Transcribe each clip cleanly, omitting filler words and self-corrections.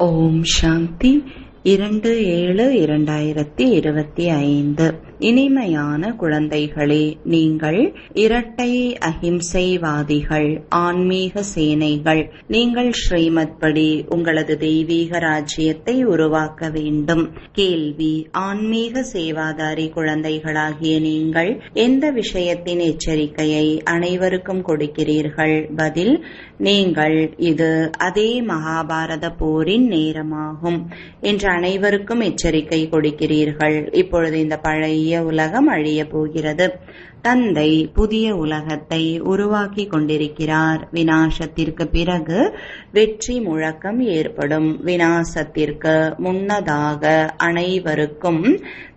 ஓம் சாந்தி 2/7/2025. இனிமையான குழந்தைகளே, நீங்கள் இரட்டை அஹிம்சைவாதிகள், ஆன்மீக சேனைகள். நீங்கள் ஸ்ரீமத் படி உங்களது தெய்வீக ராஜ்யத்தை உருவாக்க வேண்டும். கேள்வி: ஆன்மீக சேவாதாரி குழந்தைகளாகிய நீங்கள் எந்த விஷயத்தின் எச்சரிக்கையை அனைவருக்கும் கொடுக்கிறீர்கள்? பதில்: நீங்கள் இது அதே மகாபாரத போரின் நேரமாகும் என்று அனைவருக்கும் எச்சரிக்கை கொடுக்கிறீர்கள். இப்பொழுது இந்த பழைய உலகம் அழிய போகிறது. தந்தை புதிய உலகத்தை உருவாக்கி கொண்டிருக்கிறார். விநாசத்திற்கு பிறகு வெற்றி முழக்கம் ஏற்படும். விநாசத்திற்கு முன்னதாக அனைவருக்கும்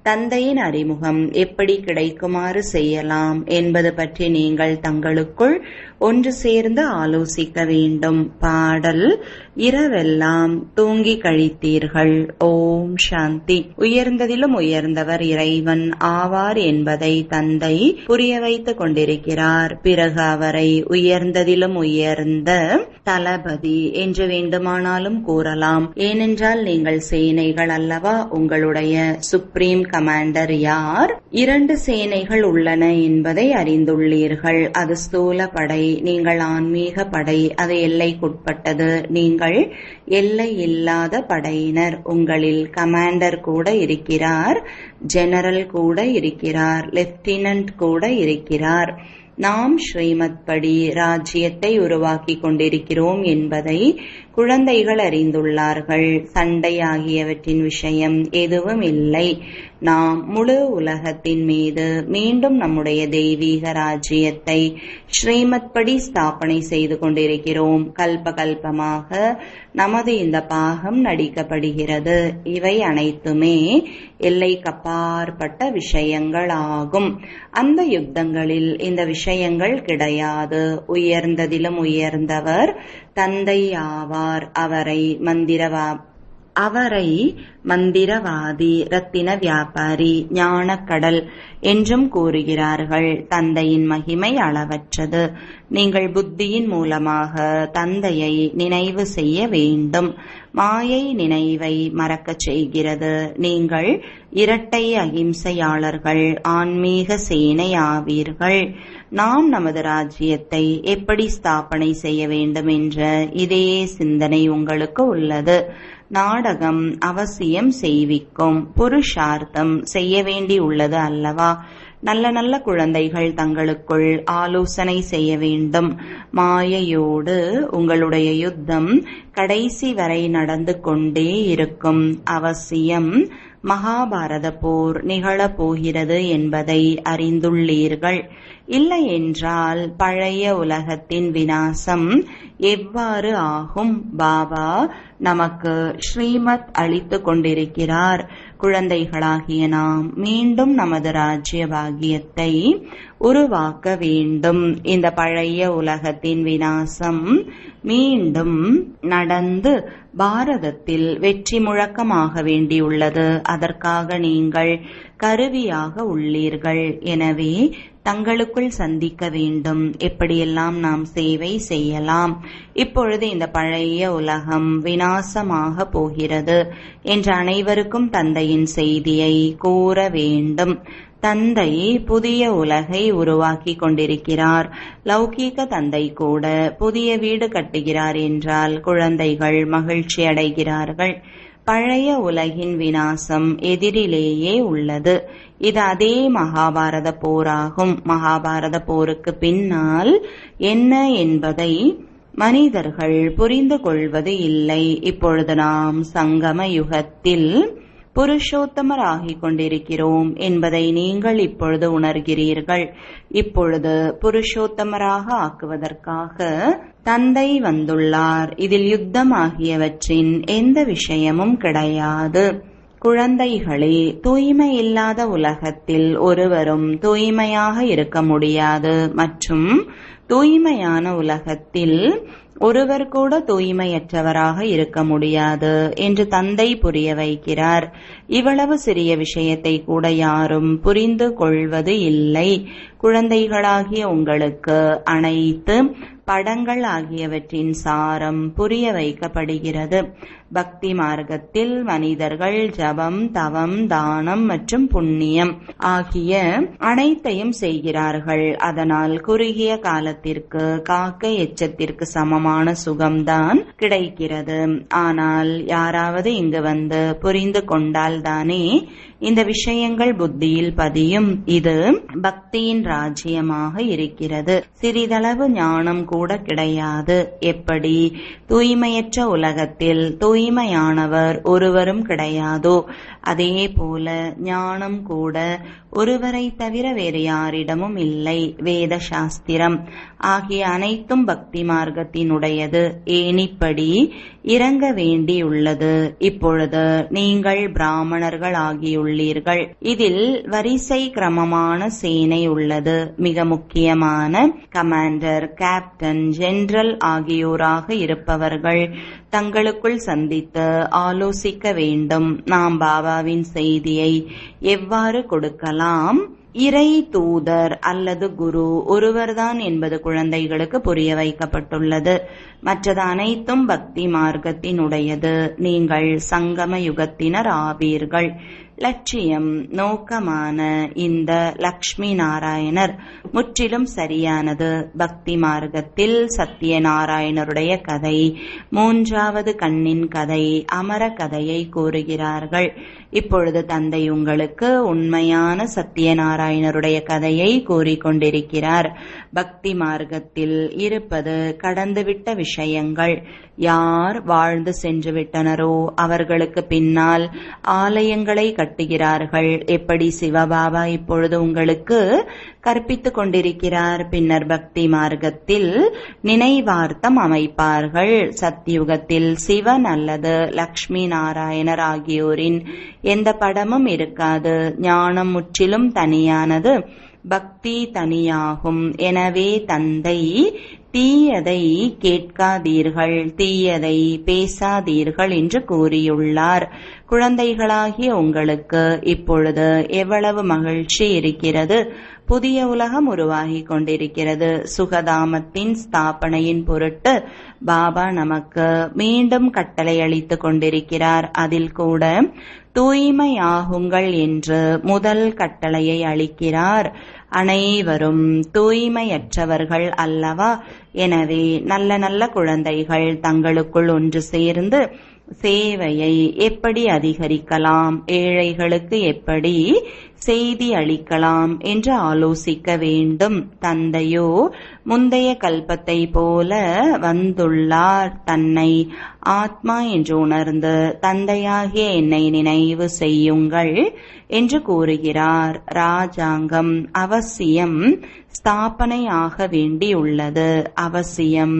தந்தையின் அறிமுகம் எப்படி கிடைக்குமாறு செய்யலாம் என்பது பற்றி நீங்கள் தங்களுக்குள் ஒன்று சேர்ந்து ஆலோசிக்க வேண்டும். பாடல்: இரவெல்லாம் தூங்கி கழித்தீர்கள். ஓம் சாந்தி. உயர்ந்ததிலும் உயர்ந்தவர் இறைவன் ஆவார் என்பதை தந்தை புரிய வைத்துக் கொண்டிருக்கிறார். பிறகு அவரை உயர்ந்ததிலும் உயர்ந்த தளபதி என்று வேண்டுமானாலும் கூறலாம். ஏனென்றால் நீங்கள் சேனைகள் அல்லவா. உங்களுடைய சுப்ரீம் கமாண்டர் யார்? 2 சேனைகள் உள்ளன என்பதை அறிந்துள்ளீர்கள். அது ஸ்தூல படை, நீங்கள் ஆன்மீக படை. அது எல்லைக்குட்பட்டது. நீங்கள் எல்லை இல்லாத படையினர். உங்களில் கமாண்டர் கூட இருக்கிறார், ஜெனரல் கூட இருக்கிறார், லெப்டினன்ட் கூட இருக்கிறார். நாம் ஸ்ரீமத் படி ராஜ்யத்தை உருவாக்கி கொண்டிருக்கிறோம் என்பதை குழந்தைகள் அறிந்துள்ளார்கள். சண்டை ஆகியவற்றின் விஷயம் எதுவும் இல்லை. நாம் முழு உலகத்தின் மீது மீண்டும் நம்முடைய தெய்வீக ராஜ்யத்தை ஸ்ரீமத் படி ஸ்தாபனை செய்து கொண்டிருக்கிறோம். கல்பகல்பமாக நமது இந்த பாகம் நடிக்கப்படுகிறது. இவை அனைத்துமே எல்லைக்கப்பாற்பட்ட விஷயங்கள் ஆகும். அந்த யுத்தங்களில் இந்த விஷயங்கள் கிடையாது. உயர்ந்ததிலும் உயர்ந்தவர் தந்தை ஆவார். அவரை மந்திரவாதி, ரத்தின வியாபாரி, ஞானக்கடல் என்றும் கூறுகிறார்கள். தந்தையின் மகிமை அளவற்றது. நீங்கள் புத்தியின் மூலமாக தந்தையை நினைவு செய்ய வேண்டும். மாயை நினைவை மறக்கச் செய்கிறது. நீங்கள் இரட்டை அகிம்சையாளர்கள், ஆன்மீக சேனை ஆவீர்கள். நாம் நமது ராஜ்யத்தை எப்படி ஸ்தாபனை செய்ய வேண்டும் என்ற இதே சிந்தனை உங்களுக்கு உள்ளது. நாடகம் அவசியம் செய்விக்கும். புருஷார்த்தம் செய்ய வேண்டி உள்ளது அல்லவா? நல்ல நல்ல குழந்தைகள் தங்களுக்குள் ஆலோசனை செய்ய வேண்டும். மாயையோடு உங்களுடைய யுத்தம் கடைசி வரை நடந்து கொண்டே இருக்கும். அவசியம் மகாபாரத போர் நிகழப்போகிறது என்பதை அறிந்துள்ளீர்கள். இல்லை என்றால் பழைய உலகத்தின் விநாசம் எவ்வாறு ஆகும்? பாபா நமக்கு ஸ்ரீமத் அளித்து கொண்டிருக்கிறார். குழந்தைகளாகிய நாம் மீண்டும் நமது ராஜ்ய பாக்கியத்தை உருவாக்க வேண்டும். இந்த பழைய உலகத்தின் விநாசம் மீண்டும் நடந்து பாரதத்தில் வெற்றி முழக்கமாக வேண்டியுள்ளது. அதற்காக நீங்கள் கருவியாக உள்ளீர்கள். எனவே தங்களுக்குள் சந்திக்க வேண்டும். எப்படியெல்லாம் நாம் சேவை செய்யலாம். இப்பொழுது இந்த பழைய உலகம் விநாசமாக போகிறது என்ற அனைவருக்கும் தந்தையின் செய்தியை கூற வேண்டும். தந்தை புதிய உலகை உருவாக்கி கொண்டிருக்கிறார். லௌகீக தந்தை கூட புதிய வீடு கட்டுகிறார் என்றால் குழந்தைகள் மகிழ்ச்சி அடைகிறார்கள். பழைய உலகின் விநாசம் எதிரிலேயே உள்ளது. இது அதே மகாபாரத போராகும். மகாபாரத போருக்கு பின்னால் என்ன என்பதை மனிதர்கள் புரிந்து கொள்வது இல்லை. இப்பொழுது நாம் சங்கம யுகத்தில் புருஷோத்தமராகிக் கொண்டிருக்கிறோம் என்பதை நீங்கள் இப்பொழுது உணர்கிறீர்கள். இப்பொழுது புருஷோத்தமராக ஆக்குவதற்காக தந்தை வந்துள்ளார். இதில் யுத்தம் ஆகியவற்றின் எந்த விஷயமும் கிடையாது. குழந்தைகளே, தூய்மை இல்லாத உலகத்தில் ஒருவரும் தூய்மையாக இருக்க முடியாது. மற்றும் தூய்மையான உலகத்தில் ஒருவர் கூட தூய்மையற்றவராக இருக்க முடியாது என்று தந்தை புரிய வைக்கிறார். இவ்வளவு சிறிய விஷயத்தை கூட யாரும் புரிந்து கொள்வது இல்லை. குழந்தைகளாகிய உங்களுக்கு அனைத்து படங்கள் ஆகியவற்றின் சாரம் புரிய வைக்கப்படுகிறது. பக்தி மார்க்கத்தில் மனிதர்கள் ஜபம், தவம், தானம் மற்றும் புண்ணியம் ஆகிய அனைத்தையும் செய்கிறார்கள். அதனால் குறுகிய காலத்திற்கு காக்கை எச்சத்திற்கு சமமான சுகம்தான் கிடைக்கிறது. ஆனால் யாராவது இங்கு வந்து புரிந்து கொண்டால்தானே இந்த விஷயங்கள் புத்தியில் பதியும். இது பக்தியின் ராஜ்யமாக இருக்கிறது. சிறிதளவு ஞானம் கூட கிடையாது. எப்படி தூய்மையற்ற உலகத்தில் தூய்மையானவர் ஒருவரும் கிடையாதோ அதே போல ஞானம் கூட ஒருவரை தவிர வேறு யாரிடமும் இல்லை. வேத சாஸ்திரம் ஆகிய அனைத்தும் பக்தி மார்க்கத்தினுடையது. ஏனிப்படி இறங்க வேண்டியுள்ளது. இப்பொழுது நீங்கள் பிராமணர்கள் ஆகியுள்ளீர்கள். இதில் வரிசை கிரமமான சேனை உள்ளது. மிக முக்கியமான கமாண்டர், கேப்டன், ஜெனரல் ஆகியோராக இருப்பவர்கள் தங்களுக்குள் சந்தித்து ஆலோசிக்க வேண்டும். நாம் பாபாவின் செய்தியை எவ்வாறு கொடுக்கலாம்? இறை தூதர் அல்லது குரு ஒருவர்தான் என்பது குழந்தைகளுக்கு புரிய வைக்கப்பட்டுள்ளது. மற்றது அனைத்தும் பக்தி மார்க்கத்தினுடையது. நீங்கள் சங்கம யுகத்தினர் ஆவீர்கள். லட்சியம், நோக்கமான இந்த லக்ஷ்மி நாராயணர் முற்றிலும் சரியானது. பக்தி மார்க்கத்தில் சத்யநாராயணருடைய கதை, மூன்றாவது கண்ணின் கதை, அமர கதையை கூறுகிறார்கள். இப்பொழுது தந்தை உங்களுக்கு உண்மையான சத்யநாராயணருடைய கதையை கூறிக்கொண்டிருக்கிறார். பக்தி மார்க்கத்தில் இருப்பது கடந்துவிட்ட விஷயங்கள். யார் வாழ்ந்து சென்று விட்டனரோ அவர்களுக்கு பின்னால் ஆலயங்களை கட்டுகிறார்கள். எப்படி சிவபாபா இப்பொழுது உங்களுக்கு கற்பித்துக் கொண்டிருக்கிறார். பின்னர் பக்தி மார்க்கத்தில் நினைவார்த்தம் அமைப்பார்கள். சத்யுகத்தில் சிவன் அல்லது லக்ஷ்மி நாராயணர் ஆகியோரின் எந்த படமும் இருக்காது. ஞானம் முற்றிலும் தனியானது, பக்தி தனியாகும். எனவே தந்தை தீயதை கேட்காதீர்கள், தீயதை பேசாதீர்கள் என்று கூறியுள்ளார். குழந்தைகளாகிய உங்களுக்கு இப்பொழுது எவ்வளவு மகிழ்ச்சி இருக்கிறது. புதிய உலகம் உருவாகி கொண்டிருக்கிறது. சுகதாமத்தின் ஸ்தாபனையின் பொருட்டு பாபா நமக்கு மீண்டும் கட்டளை அளித்துக் கொண்டிருக்கிறார். அதில் கூட தூய்மையாகுங்கள் என்று முதல் கட்டளையை அளிக்கிறார். அனைவரும் தூய்மையற்றவர்கள் அல்லவா? எனவே நல்ல நல்ல குழந்தைகள் தங்களுக்குள் ஒன்று சேர்ந்து சேவையை எப்படி அதிகரிக்கலாம், ஏழைகளுக்கு எப்படி செய்தி அளிக்கலாம் என்று ஆலோசிக்க வேண்டும். தந்தையோ முந்தைய கல்பத்தை போல வந்துள்ளார். தன்னை ஆத்மா என்று உணர்ந்து தந்தையாகிய என்னை நினைவு செய்யுங்கள் என்று கூறுகிறார். ராஜாங்கம் அவசியம் ஸ்தாபனையாக வேண்டியுள்ளது. அவசியம்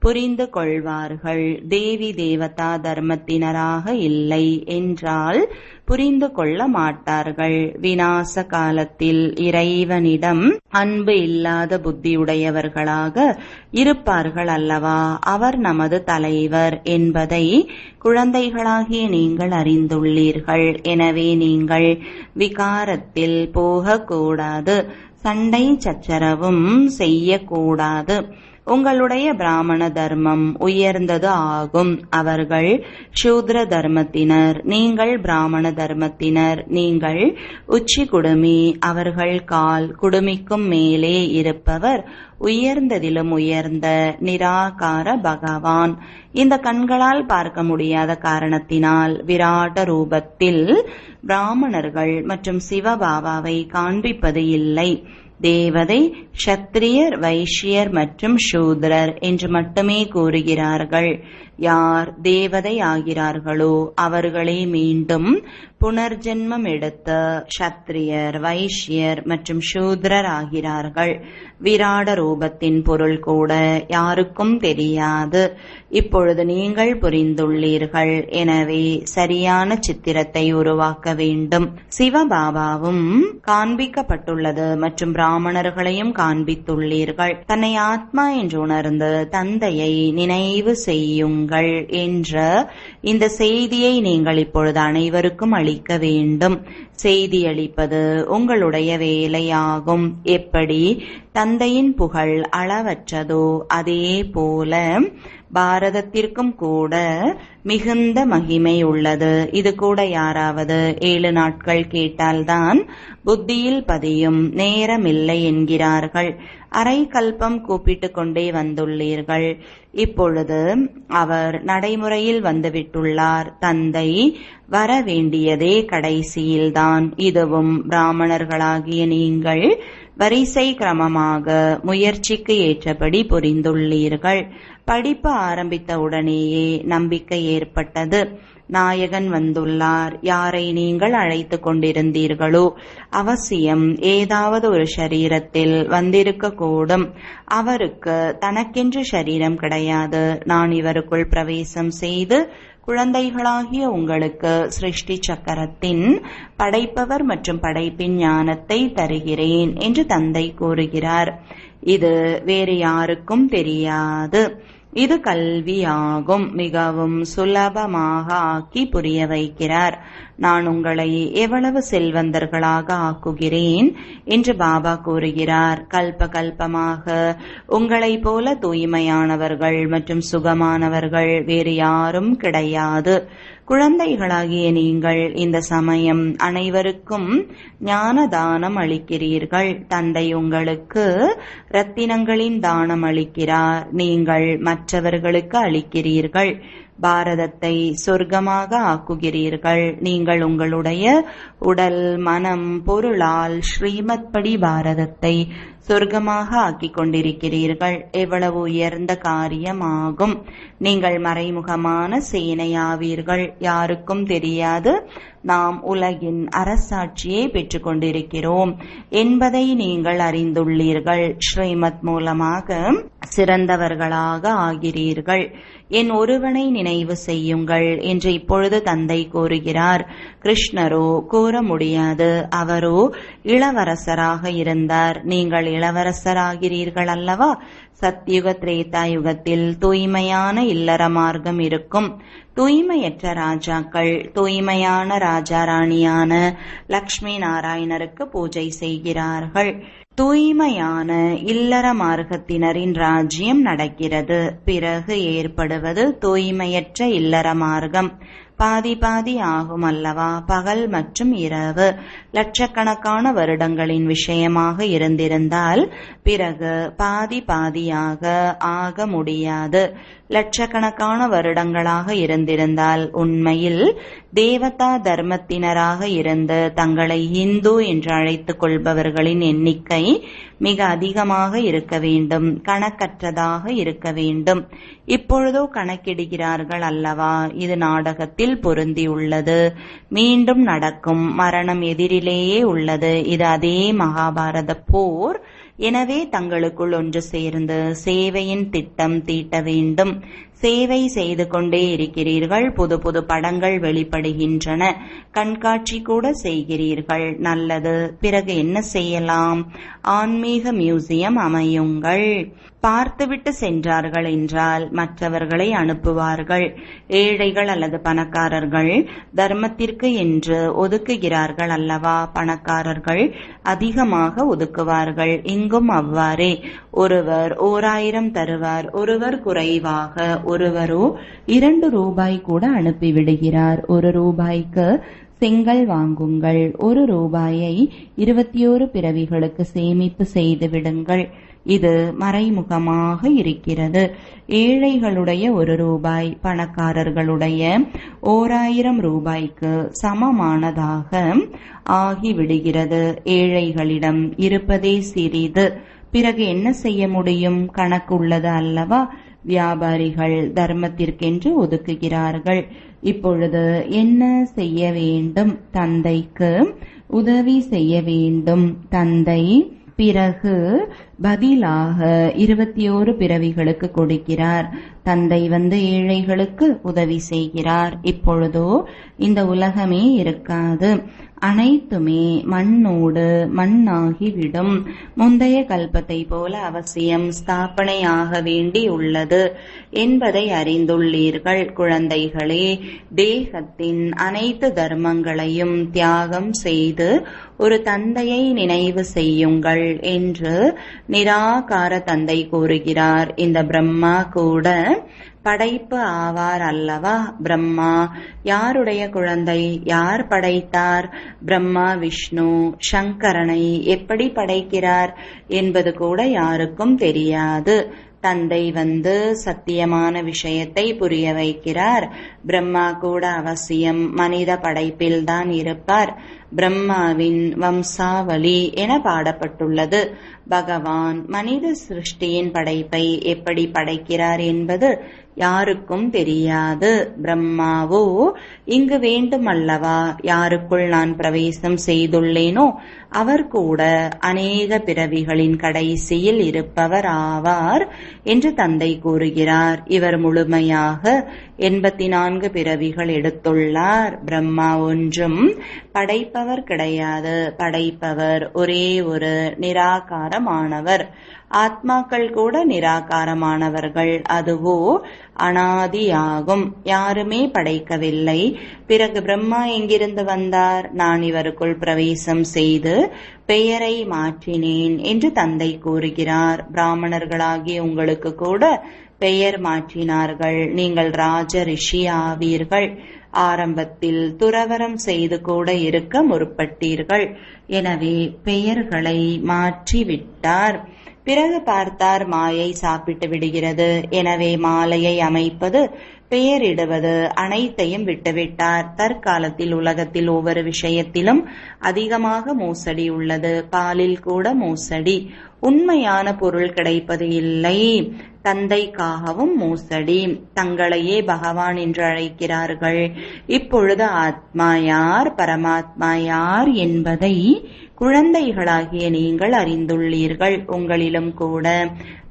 புரிந்து கொள்வார்கள். தேவி தேவதா தர்மத்தினராக இல்லை என்றால் புரிந்து கொள்ள மாட்டார்கள். விநாச காலத்தில் இறைவனிடம் அன்பு இல்லாத புத்தியுடையவர்களாக இருப்பார்கள் அல்லவா? அவர் நமது தலைவர் என்பதை குழந்தைகளாகிய நீங்கள் அறிந்துள்ளீர்கள். எனவே நீங்கள் விகாரத்தில் போகக்கூடாது, சண்டை சச்சரவும் செய்யக்கூடாது. உங்களுடைய பிராமண தர்மம் உயர்ந்தது ஆகும். அவர்கள் சூத்ர தர்மத்தினர், நீங்கள் பிராமண தர்மத்தினர். நீங்கள் உச்சி குடுமி, அவர்கள் கால் குடுமிக்கும் மேலே இருப்பவர் உயர்ந்ததிலும் உயர்ந்த நிராகார பகவான். இந்த கண்களால் பார்க்க முடியாத காரணத்தினால் விராட ரூபத்தில் பிராமணர்கள் மற்றும் சிவபாபாவை காண்பிப்பது இல்லை. தேவதை, க்ஷத்ரியர், வைஷ்யர் மற்றும் சூத்ரர் என்று மட்டுமே கூறுகிறார்கள். யார் தேவதை ஆகிறார்களோ அவர்களே மீண்டும் புனர்ஜென்மம் எடுத்த க்ஷத்ரியர், வைஷ்யர் மற்றும் சூத்ரர் ஆகிறார்கள். விராட ரூபத்தின் பொருள் கூட யாருக்கும் தெரியாது. இப்பொழுது நீங்கள் புரிந்துள்ளீர்கள். எனவே சரியான சித்திரத்தை உருவாக்க வேண்டும். சிவபாபாவும் காண்பிக்கப்பட்டுள்ளது மற்றும் பிராமணர்களையும் காண்பித்துள்ளீர்கள். தன்னை ஆத்மா என்று உணர்ந்து தந்தையை நினைவு செய்யுங்கள் என்ற இந்த செய்தியை நீங்கள் இப்பொழுது அனைவருக்கும் அளிக்க வேண்டும். செய்தி அளிப்பது உங்களுடைய வேலையாகும். எப்படி தந்தையின் புகழ் அளவற்றதோ அதே போல பாரதத்திற்கும் கூட மிகுந்த மகிமை உள்ளது. இது கூட யாராவது 7 நாட்கள் கேட்டால்தான் புத்தியில் பதியும், நேரமில்லை என்கிறார்கள். அரை கல்பம் கூப்பிட்டு கொண்டே வந்துள்ளீர்கள். இப்பொழுது அவர் நடைமுறையில் வந்துவிட்டுள்ளார். தந்தை வர வேண்டியதே கடைசியில்தான். இதுவும் பிராமணர்களாகிய நீங்கள் வரிசை கிரமமாக முயற்சிக்கு ஏற்றபடி புரிந்துள்ளீர்கள். படிப்பு ஆரம்பித்த உடனேயே நம்பிக்கை ஏற்பட்டது. நாயகன் வந்துள்ளார். யாரை நீங்கள் அழைத்து கொண்டிருந்தீர்களோ அவசியம் ஏதாவது ஒரு சரீரத்தில் வந்திருக்க கூடும். அவருக்கு தனக்கென்று சரீரம் கிடையாது. நான் இவருக்குள் பிரவேசம் செய்து குழந்தைகளாகிய உங்களுக்கு சிருஷ்டி சக்கரத்தின் படைப்பவர் மற்றும் படைப்பின் ஞானத்தை தருகிறேன் என்று தந்தை கூறுகிறார். இது வேறு யாருக்கும் தெரியாது. இது கல்வியாகும். மிகவும் சுலபமாக ஆக்கி புரிய வைக்கிறார். நான் உங்களை எவ்வளவு செல்வந்தர்களாக ஆக்குகிறேன் என்று பாபா கூறுகிறார். கல்ப கல்பமாக உங்களைப் போல தூய்மையானவர்கள் மற்றும் சுகமானவர்கள் வேறு யாரும் கிடையாது. குழந்தைகளாகிய நீங்கள் இந்த சமயம் அனைவருக்கும் ஞான தானம் அளிக்கிறீர்கள். தந்தை உங்களுக்கு ரத்தினங்களின் தானம் அளிக்கிறார். நீங்கள் மற்றவர்களுக்கு அளிக்கிறீர்கள். பாரதத்தை சொர்க்கமாக ஆக்குகிறீர்கள். நீங்கள் உங்களுடைய உடல் மனம் பொருளால் ஸ்ரீமத் படி பாரதத்தை சொர்க்கமாக ஆக்கிக் கொண்டிருக்கிறீர்கள். எவ்வளவு உயர்ந்த காரியமாகும். நீங்கள் மறைமுகமான சேனையாவீர்கள். யாருக்கும் தெரியாது நாம் உலகின் அரசாட்சியை பெற்றுக் கொண்டிருக்கிறோம் என்பதை நீங்கள் அறிந்துள்ளீர்கள். ஸ்ரீமத் மூலமாக சிறந்தவர்களாக ஆகிறீர்கள். என் ஒருவனை நினைவு செய்யுங்கள் என்று இப்பொழுது தந்தை கூறுகிறார். கிருஷ்ணரோ கூற முடியாது. அவரோ இளவரசராக இருந்தார். நீங்கள் இளவரசராகிறீர்கள் அல்லவா? சத்யுக திரேதா யுகத்தில் தூய்மையான இல்லற மார்க்கம் இருக்கும். தூய்மையற்ற ராஜாக்கள் தூய்மையான ராஜா ராணியான லக்ஷ்மி நாராயணருக்கு பூஜை செய்கிறார்கள். தூய்மையான இல்லற மார்க்கத்தினரின் ராஜ்யம் நடக்கிறது. பிறகு ஏற்படுவது தூய்மையற்ற இல்லற மார்க்கம். பாதி பாதி ஆகும் அல்லவா? பகல் மற்றும் இரவு லட்சக்கணக்கான வருடங்களின் விஷயமாக இருந்திருந்தால் பிறகு பாதி பாதியாக ஆக முடியாது. லட்சக்கணக்கான வருடங்களாக இருந்திருந்தால் உண்மையில் தேவதா தர்மத்தினராக இருந்து தங்களை இந்து என்று அழைத்துக் கொள்பவர்களின் எண்ணிக்கை மிக அதிகமாக இருக்க வேண்டும், கணக்கற்றதாக இருக்க வேண்டும். இப்பொழுதோ கணக்கிடுகிறார்கள் அல்லவா? இது நாடகத்தில் பொருந்தியுள்ளது, மீண்டும் நடக்கும். மரணம் எதிரிலேயே உள்ளது. இது அதே மகாபாரத போர். எனவே தங்களுக்குள் ஒன்று சேர்ந்து சேவையின் திட்டம் தீட்ட வேண்டும். சேவை செய்து கொண்டே இருக்கிறீர்கள். புது புது படங்கள் வெளிப்படுகின்றன. கண்காட்சி கூட செய்கிறீர்கள். நல்லது. பிறகு என்ன செய்யலாம்? ஆன்மீக மியூசியம் அமையுங்கள். பார்த்துவிட்டு சென்றார்கள் என்றால் மற்றவர்களை அனுப்புவார்கள். ஏழைகள் அல்லது பணக்காரர்கள் தர்மத்திற்கு என்று ஒதுக்குகிறார்கள் அல்லவா? பணக்காரர்கள் அதிகமாக ஒதுக்குவார்கள். இங்கும் அவ்வாறே. ஒருவர் 1000 தருவார், ஒருவர் குறைவாக, ஒருவரோ 2 ரூபாய் கூட அனுப்பிவிடுகிறார். 1 ரூபாய்க்கு செங்கல் வாங்குங்கள். 1 ரூபாயை 21 பிறவிகளுக்கு சேமிப்பு செய்து விடுங்கள். இது மறைமுகமாக இருக்கிறது. ஏழைகளுடைய 1 ரூபாய் பணக்காரர்களுடைய 1000 ரூபாய்க்கு சமமானதாக ஆகிவிடுகிறது. ஏழைகளிடம் இருப்பதே சிறிது. பிறகு என்ன செய்ய முடியும்? கணக்கு உள்ளது அல்லவா? வியாபாரிகள் தர்மத்திற்கென்று ஒதுக்குகிறார்கள். இப்பொழுது என்ன செய்ய வேண்டும்? தந்தைக்கு உதவி செய்ய வேண்டும். தந்தை பிறகு பதிலாக 21 பிறவிகளுக்கு கொடுக்கிறார். தந்தை வந்து ஏழைகளுக்கு உதவி செய்கிறார். இப்பொழுதோ இந்த உலகமே இருக்காது. அனைத்துமே மண்ணோடு மண்ணாகிவிடும். முந்தைய கல்பத்தை போல அவசியம் ஸ்தாபனையாக வேண்டி உள்ளது என்பதை அறிந்துள்ளீர்கள். குழந்தைகளே, தேகத்தின் அனைத்து தர்மங்களையும் தியாகம் செய்து ஒரு தந்தையை நினைவு செய்யுங்கள் என்று நிராகார தந்தை கூறுகிறார், இந்த பிரம்மா கூட படைப்பு ஆவார் அல்லவா? பிரம்மா யாருடைய குழந்தை? யார் படைத்தார்? பிரம்மா விஷ்ணு சங்கரனை எப்படி படைக்கிறார் என்பது கூட யாருக்கும் தெரியாது. தந்தை வந்து சத்தியமான விஷயத்தை புரிய வைக்கிறார். பிரம்மா கூட அவசியம் மனித படைப்பில்தான் இருப்பார். பிரம்மாவின் வம்சாவளி என பாடப்பட்டுள்ளது. பகவான் மனித சிருஷ்டியின் படைப்பை எப்படி படைக்கிறார் என்பது யாருக்கும் தெரியாது. பிரம்மாவோ இங்கு வேண்டுமல்லவா யாருக்குள் நான் பிரவேசம் செய்துள்ளேனோ அவர் கூட அநேக பிறவிகளின் கடைசியில் இருப்பவர் ஆவார் என்று தந்தை கூறுகிறார். இவர் முழுமையாக 84 பிறவிகள் எடுத்துள்ளார். பிரம்மா ஒன்றும் படைப்பவர் கிடையாது. படைப்பவர் ஒரே ஒரு நிராகாரமானவர். ஆத்மாக்கள் கூட நிராகாரமானவர்கள். அதுவோ அனாதியாகும். யாருமே படைக்கவில்லை. பிறகு பிரம்மா எங்கிருந்து வந்தார்? நான் இவருக்குள் பிரவேசம் செய்து பெயரை மாற்றினேன் என்று தந்தை கூறுகிறார். பிராமணர்களாகிய உங்களுக்கு கூட பெயர் மாற்றினார்கள். நீங்கள் ராஜ ரிஷி ஆவீர்கள். ஆரம்பத்தில் துறவரம் செய்து கூட இருக்க முற்பட்டீர்கள். எனவே பெயர்களை மாற்றிவிட்டார். பிறகு பார்த்தார் மாயை சாப்பிட்டு விடுகிறது. எனவே மாலையை அமைப்பது, பெயரிடுவது அனைத்தையும் விட்டுவிட்டார். தற்காலத்தில் உலகத்தில் ஒவ்வொரு விஷயத்திலும் அதிகமாக மோசடி உள்ளது. பாலில் கூட மோசடி. உண்மையான பொருள் கிடைப்பது இல்லை. தந்தைக்காகவும் மோசடி. தங்களையே பகவான் என்று அழைக்கிறார்கள். இப்பொழுது ஆத்மா யார், பரமாத்மா யார் என்பதை குழந்தைகளாகிய நீங்கள் அறிந்துள்ளீர்கள். உங்களிலும் கூட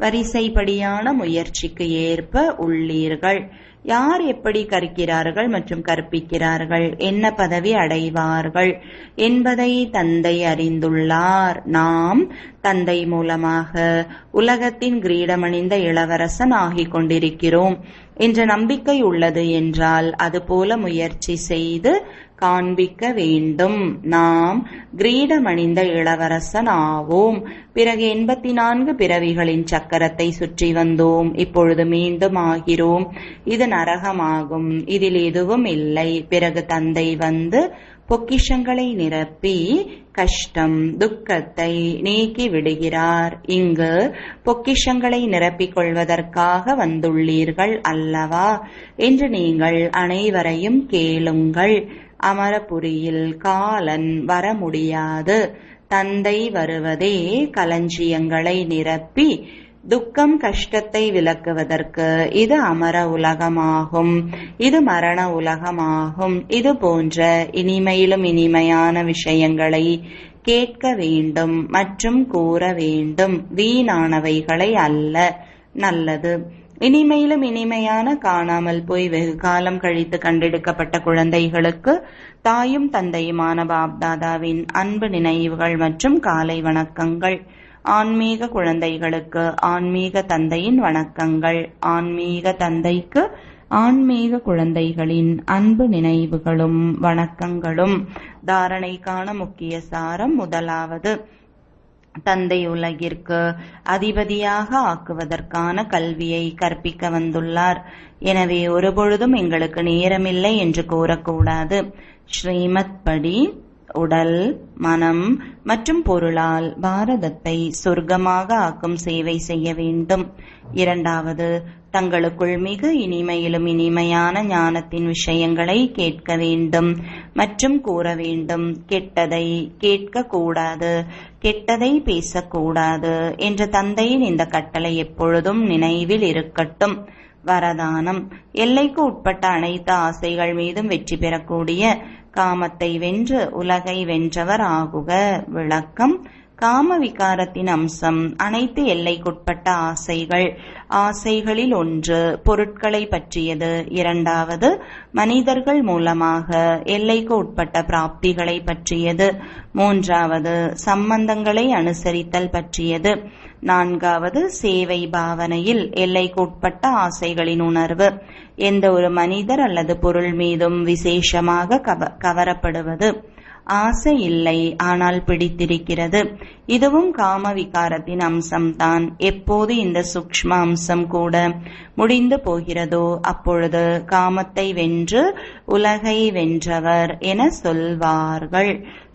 வரிசைப்படியான முயற்சிக்கு ஏற்ப உள்ளீர்கள். யார் எப்படி கற்கிறார்கள் மற்றும் கற்பிக்கிறார்கள், என்ன பதவி அடைவார்கள் என்பதை தந்தை அறிந்துள்ளார். நாம் தந்தை மூலமாக உலகத்தின் கிரீடமணிந்த இளவரசன் ஆகிக் கொண்டிருக்கிறோம் என்ற நம்பிக்கை உள்ளது என்றால் அதுபோல முயற்சி செய்து காண்பிக்க வேண்டும். நாம் கிரீடமணிந்த இளவரசன் ஆவோம். பிறகு 84 பிறவிகளின் சக்கரத்தை சுற்றி வந்தோம். இப்பொழுது மீண்டும் ஆகிறோம். இது நரகமாகும். இதில் எதுவும் இல்லை. பிறகு தந்தை வந்து பொக்கிஷங்களை நிரப்பி கஷ்டம் துக்கத்தை நீக்கி விடுகிறார். இங்கு பொக்கிஷங்களை நிரப்பிக் கொள்வதற்காக வந்துள்ளீர்கள் அல்லவா என்று நீங்கள் அனைவரையும் கேளுங்கள். அமரபுரியில் காலன் வர முடியாது. தந்தை வருவதே களஞ்சியங்களை நிரப்பி துக்கம் கஷ்டத்தை விலக்குவதற்கு. இது அமர உலகமாகும். இது மரண உலகமாகும். இது போன்ற இனிமையிலும் இனிமையான விஷயங்களை கேட்க வேண்டும் மற்றும் கூற வேண்டும். வீணானவைகளை அல்ல. நல்லது. இனிமையிலும் இனிமையான காணாமல் போய் வெகு காலம் கழித்து கண்டெடுக்கப்பட்ட குழந்தைகளுக்கு தாயும் தந்தையுமான பாப்தாதாவின் அன்பு நினைவுகள் மற்றும் காலை வணக்கங்கள். ஆன்மீக குழந்தைகளுக்கு ஆன்மீக தந்தையின் வணக்கங்கள். ஆன்மீக தந்தைக்கு ஆன்மீக குழந்தைகளின் அன்பு நினைவுகளும் வணக்கங்களும். தாரணைக்கான முக்கிய சாரம். முதலாவது, தந்தை உலகிற்கு அதிபதியாக ஆக்குவதற்கான கல்வியை கற்பிக்க வந்துள்ளார். எனவே ஒருபொழுதும் எங்களுக்கு நேரமில்லை என்று கூறக்கூடாது. ஸ்ரீமத் படி உடல், மனம் மற்றும் பொருளால் பாரதத்தை சொர்க்கமாக ஆக்கும் சேவை செய்ய வேண்டும். இரண்டாவது, தங்களுக்குள் மிக இனிமையிலும் இனிமையான ஞானத்தின் விஷயங்களை கேட்க வேண்டும் மற்றும் கூற வேண்டும். கெட்டதை கேட்க கூடாது, கெட்டதை பேசக்கூடாது என்ற தந்தையின் இந்த கட்டளை எப்பொழுதும் நினைவில் இருக்கட்டும். வரதானம். எல்லைக்கு உட்பட்ட அனைத்து ஆசைகள் மீதும் வெற்றி பெறக்கூடிய காமத்தை வென்று உலகை வென்றவர் ஆகுக. விளக்கம். காம விகாரத்தின் அம்சம் அனைத்து எல்லைக்குட்பட்ட ஆசைகள். ஆசைகளில் ஒன்று பொருட்களை பற்றியது. இரண்டாவது, மனிதர்கள் மூலமாக எல்லைக்கு உட்பட்ட பிராப்திகளை பற்றியது. மூன்றாவது, சம்பந்தங்களை அனுசரித்தல் பற்றியது. நான்காவது, சேவை பாவனையில் எல்லைக்கு உட்பட்ட ஆசைகளின் உணர்வு. எந்த ஒரு மனிதர் அல்லது பொருள் மீதும் விசேஷமாக கவரப்படுவது. ஆசை இல்லை, ஆனால் பிடித்திருக்கிறது. இதுவும் காம விகாரத்தின் அம்சம்தான். எப்போது இந்த சூக்ஷ்ம அம்சம் கூட முடிந்து போகிறதோ அப்பொழுது காமத்தை வென்று உலகை வென்றவர் என சொல்வார்கள்.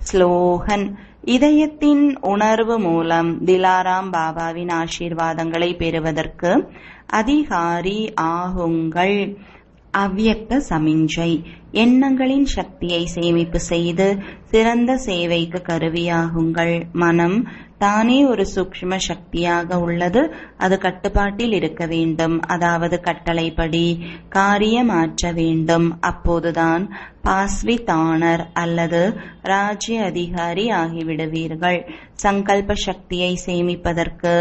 ஸ்லோகன்: இதயத்தின் உணர்வு மூலம் திலாராம் பாபாவின் ஆசீர்வாதங்களை பெறுவதற்கு அதிகாரி ஆகுங்கள். அவ்யக்த சமிஞ்சை: எண்ணங்களின் சக்தியை சேமிப்பு செய்து சிறந்த சேவைக்கு கருவியாகுங்கள். மனம் தானே ஒரு சூக்ஷ்ம சக்தியாக உள்ளது. அது கட்டுப்பாட்டில் இருக்க வேண்டும், அதாவது கட்டளைப்படி காரியமாற்ற வேண்டும். அப்போதுதான் பாஸ்விதானர் அல்லது ராஜ்ய அதிகாரி ஆகிவிடுவீர்கள். சங்கல்ப சக்தியை சேமிப்பதற்கு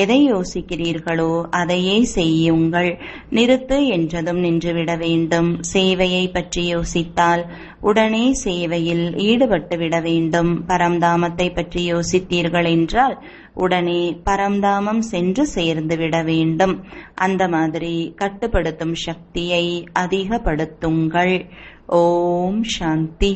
எதை யோசிக்கிறீர்களோ அதையே செய்யுங்கள். நிறுத்து என்றதும் நின்றுவிட வேண்டும். சேவையை பற்றி யோசித்தால் உடனே சேவையில் ஈடுபட்டு விட வேண்டும். பரம்தாமத்தை பற்றி யோசித்தீர்கள் என்றால் உடனே பரம்தாமம் சென்று சேர்ந்து விட வேண்டும். அந்த மாதிரி கட்டுப்படுத்தும் சக்தியை அதிகப்படுத்துங்கள். ஓம் சாந்தி.